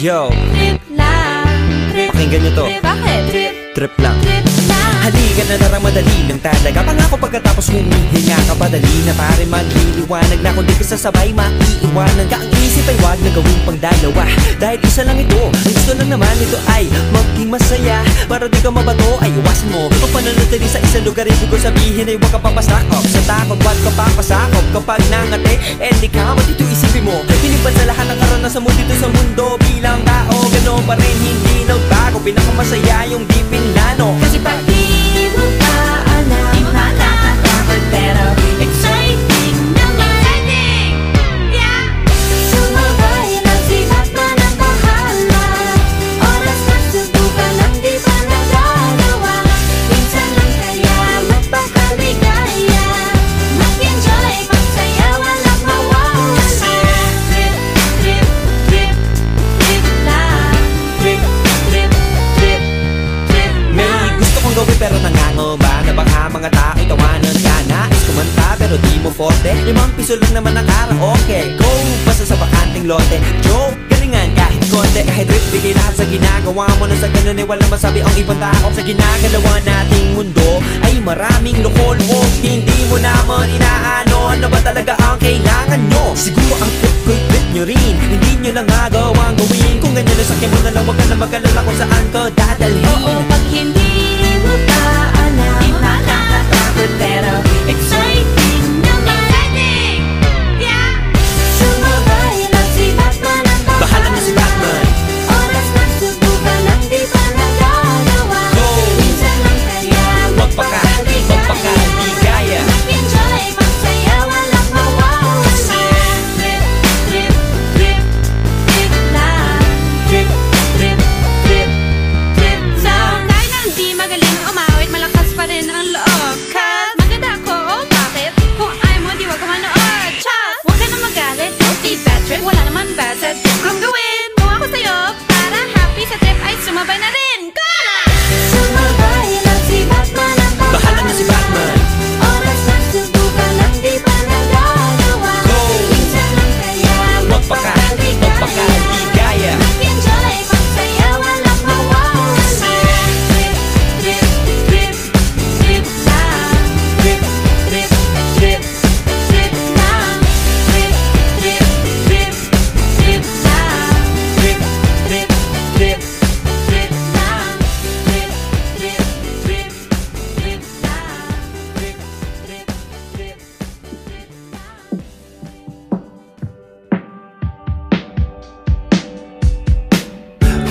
Yo, Trip lang, trip. pakinggan nyo to. Bakit? Trip lang. Trip lang. Halika na darang madali lang talaga. Pangako pagkatapos humihinga ka padali na pare magliliwanag na kung di ka sasabay maiiwanan ka. Ang isip ay wag na gawin pang dalawa dahil isa lang ito. Ang gusto lang naman ito ay maging masaya. Para di ka mabato ay iwasan mo ang pananatili sa isang lugar. Ibig ko sabihin ay huwag ka papasakop sa takot. Wag ka papasakop kapag nangate di ka matito isipin mo. Hinipan sa lahat ng karanasan mo dito sa mundo. Bilang tao gano'n pa rin hindi nagbago. Pinakamasaya yung di pinlano. Kasi pag di mo pa alam, nakakatakot pero exciting naman. Yeah! Sumabay lang si Batman ang bahala. Oras na subukan ang di pa nagagawa. Minsan lang kaya magpakaligaya. Mag-enjoy, magsaya, walang mawawala. Trip, trip, trip, trip lang. Trip, trip, trip, trip May gusto kong gawin pero nangangamba na baka mga tao'y tawanan ka. Nais kumanta pero di mo forte. 5 piso lang naman ang karaoke. Go! Basta sa bakanting lote. Joke! Galingan kahit konti. Kahit rip, bigay lahat sa ginagawa mo. Na sa ganun ay walang masabi ang ibang tao. Sa ginagalawa nating mundo ay maraming loko-loko. Hindi mo naman inaano. Ano ba talaga ang kailangan nyo? Siguro ang trip nyo rin. Hindi nyo lang agawang gawin. Kung ganyan na sakyan mo na lang, wag ka na mag-alala kung saan ka dadalhin. Oo, pag hindi mo pa alam, nakakatakot pero exciting naman. Yeah! Sumabay lang si Batman ang Bahala na si Batman. Oras na subukan ang di pa nagagawa. Go! Minsan lang kaya magpakaligaya. Mag-enjoy, magsaya, walang mawawala. Trip, trip, trip, trip lang. Trip, Trip, trip, trip lang. Kahit na hindi magaling umawit, malakas pa rin ang loob. Cause maganda ako, oh bakit? Kung ayaw mo, di wag ka manood. Chas! Huwag ka na magalit, don't be bad trip. Wala naman bad sa trip kong gawin. Kung ako sa'yo, para happy sa trip ay sumabay na rin. Go na! Sumabay lang si Batman ang bahala na si Batman. Oras na subukan ang di pa nagagawa. Go! Minsan lang kaya magpakaligaya. Mag-enjoy, magsaya, walang mawawala. Trip, trip, trip, trip lang. Trip, Trip, trip, trip lang. Trip, trip, trip, trip lang. trip, trip, trip. Trip lang. Trip, trip, trip, trip lang. Trip, trip, trip.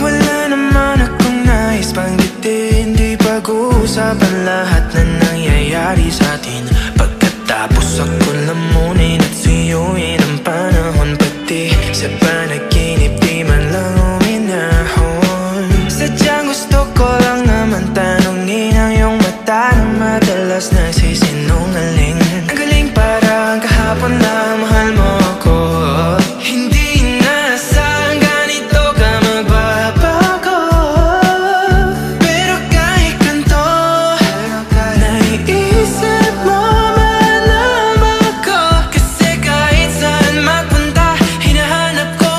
Wala naman akong nais banggitin. Di pag-uusapan lahat na nangyayari sa atin. Pagkatapos ako lamunin at suyuin ang panahon. Pati sa panaginip di man lang uminahon. Sadyang gusto ko lang naman tanungin ang iyong mata na madalas nagsisinungaling. Ang galing parang kahapon lang mahal mo ako. Hindi inaasahan ganito ka magbabago. Pero kahit ganito, naiisip mo man ako. Kasi kahit saan magpunta, hinahanap ko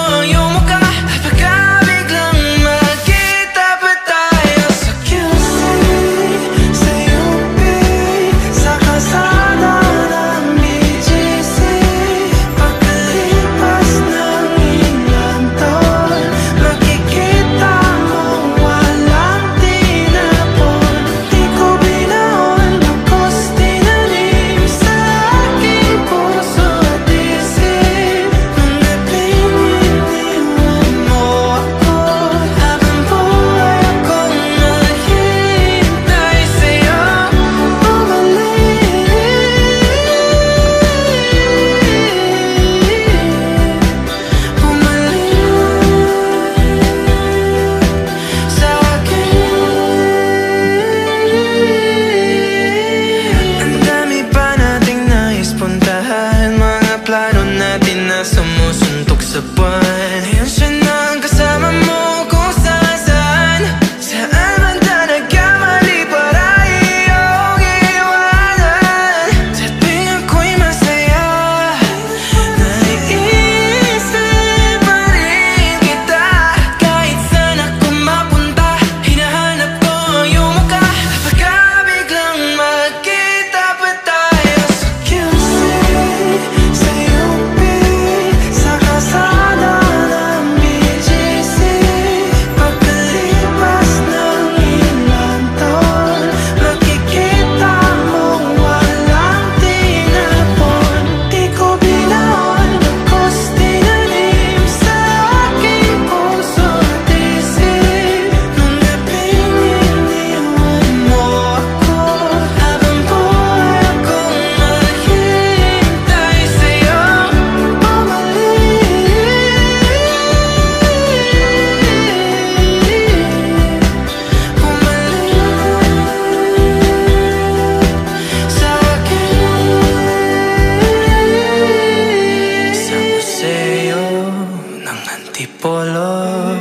antipolo.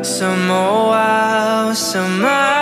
Samoa, sama